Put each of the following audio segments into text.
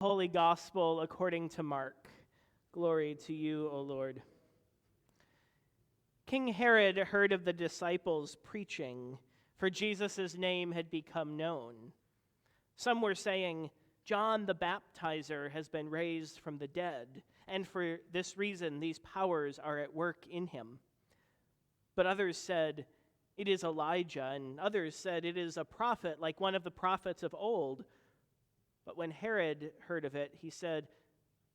Holy Gospel according to Mark. Glory to you, O Lord. King Herod heard of the disciples preaching, for Jesus' name had become known. Some were saying, John the Baptizer has been raised from the dead, and for this reason these powers are at work in him. But others said, it is Elijah, and others said, it is a prophet like one of the prophets of old. But when Herod heard of it, he said,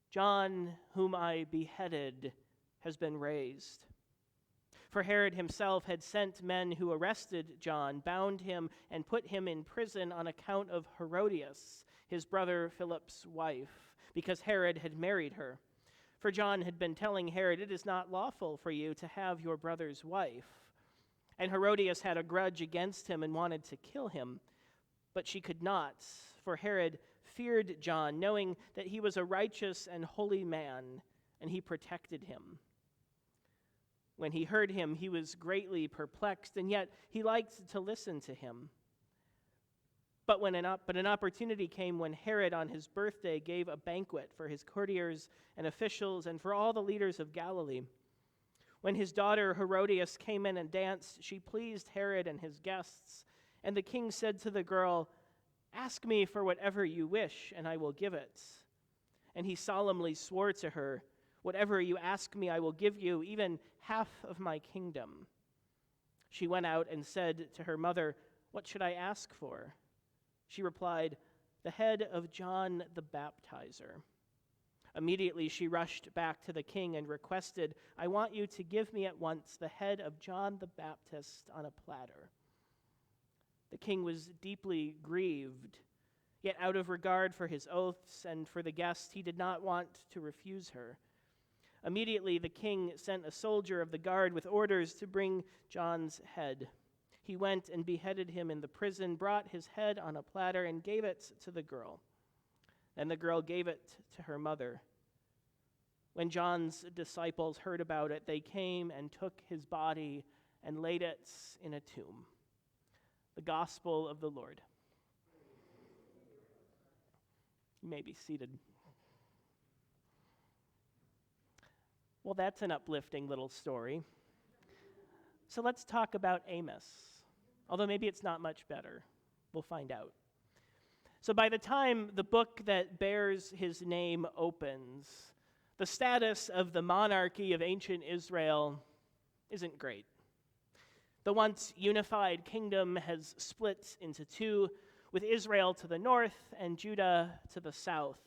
John, whom I beheaded, has been raised. For Herod himself had sent men who arrested John, bound him, and put him in prison on account of Herodias, his brother Philip's wife, because Herod had married her. For John had been telling Herod, it is not lawful for you to have your brother's wife. And Herodias had a grudge against him and wanted to kill him, but she could not, for Herod feared John, knowing that he was a righteous and holy man, and he protected him. When he heard him, he was greatly perplexed, and yet he liked to listen to him. But an opportunity came when Herod on his birthday gave a banquet for his courtiers and officials and for all the leaders of Galilee. When his daughter Herodias came in and danced, she pleased Herod and his guests, and the king said to the girl, ask me for whatever you wish, and I will give it. And he solemnly swore to her, whatever you ask me, I will give you, even half of my kingdom. She went out and said to her mother, what should I ask for? She replied, the head of John the Baptizer. Immediately she rushed back to the king and requested, I want you to give me at once the head of John the Baptist on a platter. The king was deeply grieved, yet out of regard for his oaths and for the guests, he did not want to refuse her. Immediately the king sent a soldier of the guard with orders to bring John's head. He went and beheaded him in the prison, brought his head on a platter, and gave it to the girl. Then the girl gave it to her mother. When John's disciples heard about it, they came and took his body and laid it in a tomb. The Gospel of the Lord. You may be seated. Well, that's an uplifting little story. So let's talk about Amos. Although maybe it's not much better. We'll find out. So by the time the book that bears his name opens, the status of the monarchy of ancient Israel isn't great. The once unified kingdom has split into two, with Israel to the north and Judah to the south.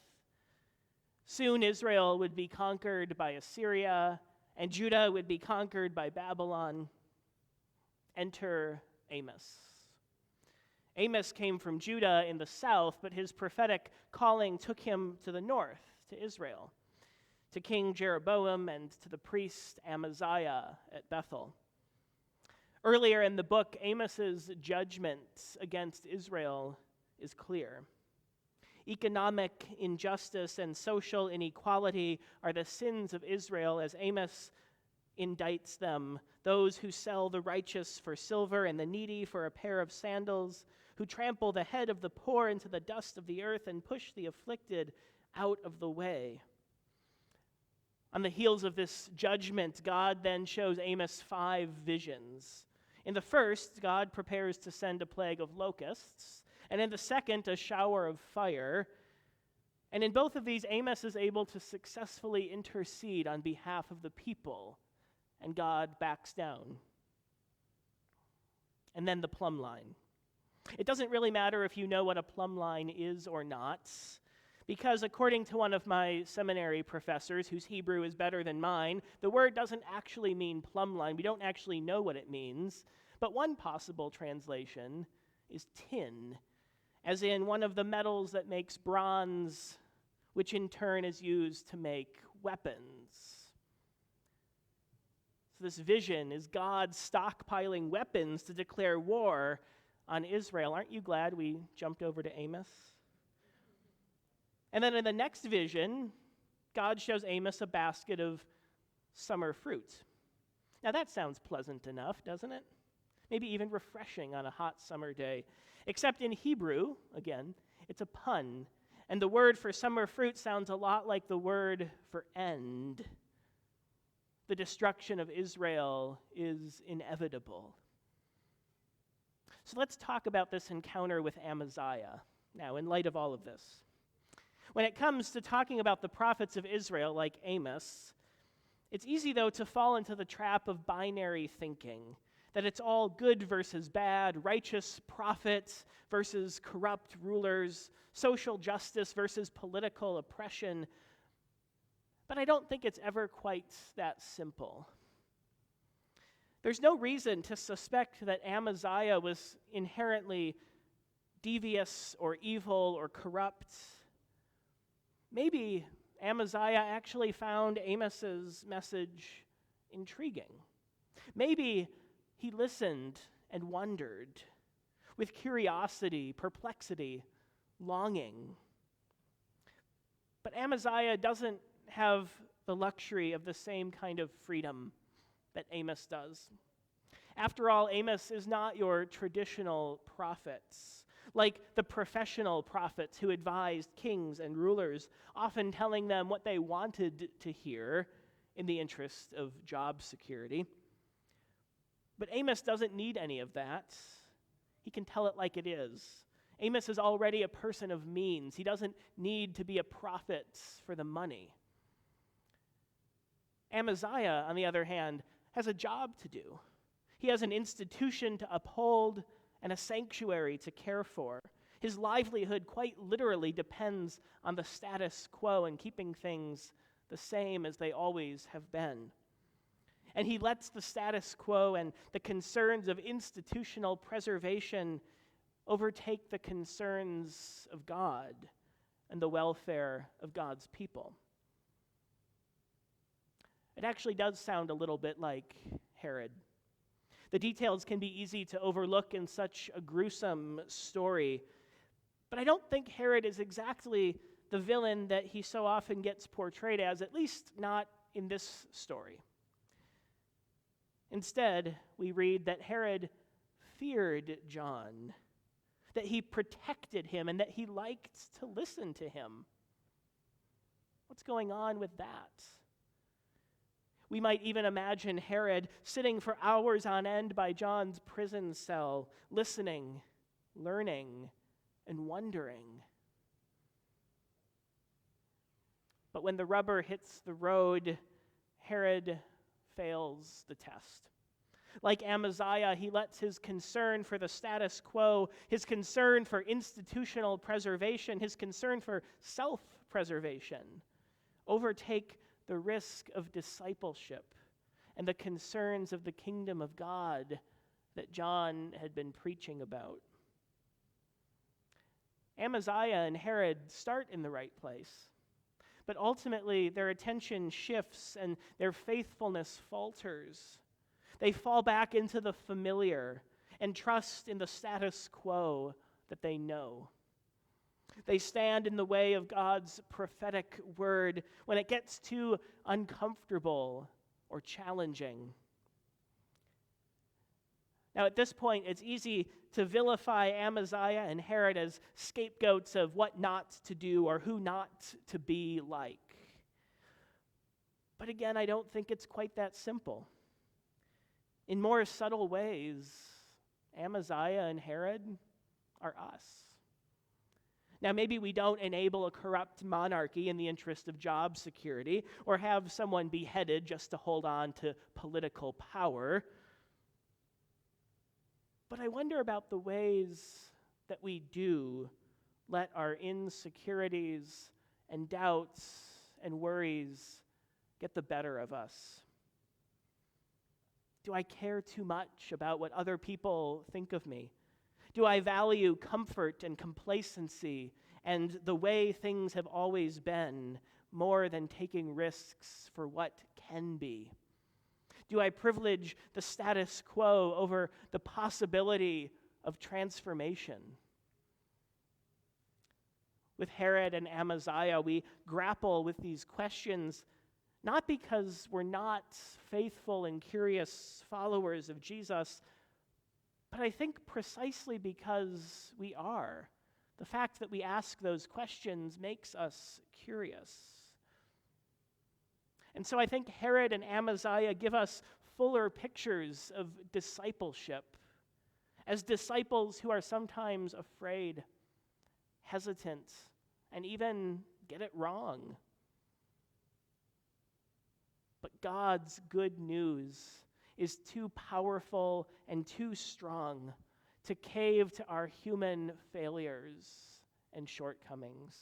Soon Israel would be conquered by Assyria, and Judah would be conquered by Babylon. Enter Amos. Amos came from Judah in the south, but his prophetic calling took him to the north, to Israel, to King Jeroboam and to the priest Amaziah at Bethel. Earlier in the book, Amos's judgment against Israel is clear. Economic injustice and social inequality are the sins of Israel as Amos indicts them. Those who sell the righteous for silver and the needy for a pair of sandals, who trample the head of the poor into the dust of the earth and push the afflicted out of the way. On the heels of this judgment, God then shows Amos 5 visions. In the first, God prepares to send a plague of locusts, and in the second, a shower of fire. And in both of these, Amos is able to successfully intercede on behalf of the people, and God backs down. And then the plumb line. It doesn't really matter if you know what a plumb line is or not, because according to one of my seminary professors, whose Hebrew is better than mine, the word doesn't actually mean plumb line. We don't actually know what it means. But one possible translation is tin, as in one of the metals that makes bronze, which in turn is used to make weapons. So this vision is God stockpiling weapons to declare war on Israel. Aren't you glad we jumped over to Amos? And then in the next vision, God shows Amos a basket of summer fruit. Now that sounds pleasant enough, doesn't it? Maybe even refreshing on a hot summer day. Except in Hebrew, again, it's a pun. And the word for summer fruit sounds a lot like the word for end. The destruction of Israel is inevitable. So let's talk about this encounter with Amaziah now, in light of all of this. When it comes to talking about the prophets of Israel, like Amos, it's easy, though, to fall into the trap of binary thinking, that it's all good versus bad, righteous prophets versus corrupt rulers, social justice versus political oppression. But I don't think it's ever quite that simple. There's no reason to suspect that Amaziah was inherently devious or evil or corrupt. Maybe Amaziah actually found Amos's message intriguing. Maybe he listened and wondered with curiosity, perplexity, longing. But Amaziah doesn't have the luxury of the same kind of freedom that Amos does. After all, Amos is not your traditional prophets, like the professional prophets who advised kings and rulers, often telling them what they wanted to hear in the interest of job security. But Amos doesn't need any of that. He can tell it like it is. Amos is already a person of means. He doesn't need to be a prophet for the money. Amaziah, on the other hand, has a job to do. He has an institution to uphold and a sanctuary to care for. His livelihood quite literally depends on the status quo and keeping things the same as they always have been. And he lets the status quo and the concerns of institutional preservation overtake the concerns of God and the welfare of God's people. It actually does sound a little bit like Herod. The details can be easy to overlook in such a gruesome story, but I don't think Herod is exactly the villain that he so often gets portrayed as, at least not in this story. Instead, we read that Herod feared John, that he protected him, and that he liked to listen to him. What's going on with that? We might even imagine Herod sitting for hours on end by John's prison cell, listening, learning, and wondering. But when the rubber hits the road, Herod fails the test. Like Amaziah, he lets his concern for the status quo, his concern for institutional preservation, his concern for self-preservation overtake the risk of discipleship and the concerns of the kingdom of God that John had been preaching about. Amaziah and Herod start in the right place, but ultimately their attention shifts and their faithfulness falters. They fall back into the familiar and trust in the status quo that they know. They stand in the way of God's prophetic word when it gets too uncomfortable or challenging. Now, at this point, it's easy to vilify Amaziah and Herod as scapegoats of what not to do or who not to be like. But again, I don't think it's quite that simple. In more subtle ways, Amaziah and Herod are us. Now, maybe we don't enable a corrupt monarchy in the interest of job security or have someone beheaded just to hold on to political power. But I wonder about the ways that we do let our insecurities and doubts and worries get the better of us. Do I care too much about what other people think of me? Do I value comfort and complacency and the way things have always been more than taking risks for what can be? Do I privilege the status quo over the possibility of transformation? With Herod and Amaziah, we grapple with these questions not because we're not faithful and curious followers of Jesus, but I think precisely because we are. The fact that we ask those questions makes us curious. And so I think Herod and Amaziah give us fuller pictures of discipleship as disciples who are sometimes afraid, hesitant, and even get it wrong. But God's good news is too powerful and too strong to cave to our human failures and shortcomings.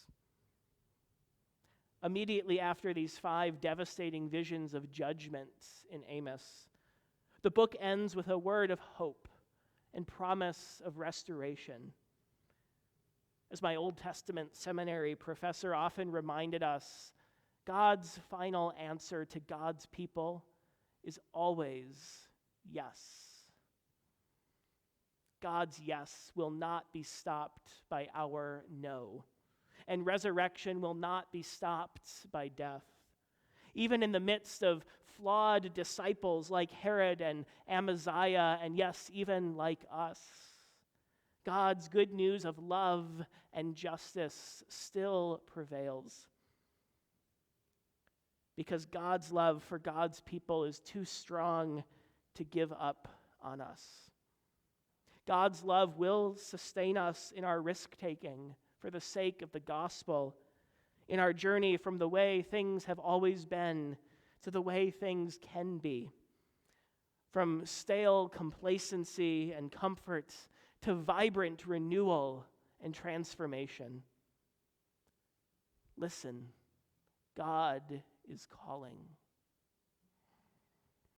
Immediately after these 5 devastating visions of judgment in Amos, the book ends with a word of hope and promise of restoration. As my Old Testament seminary professor often reminded us, God's final answer to God's people is always yes. God's yes will not be stopped by our no, and resurrection will not be stopped by death. Even in the midst of flawed disciples like Herod and Amaziah, and yes, even like us, God's good news of love and justice still prevails. Because God's love for God's people is too strong to give up on us. God's love will sustain us in our risk-taking for the sake of the gospel, in our journey from the way things have always been to the way things can be, from stale complacency and comfort to vibrant renewal and transformation. Listen, God is calling.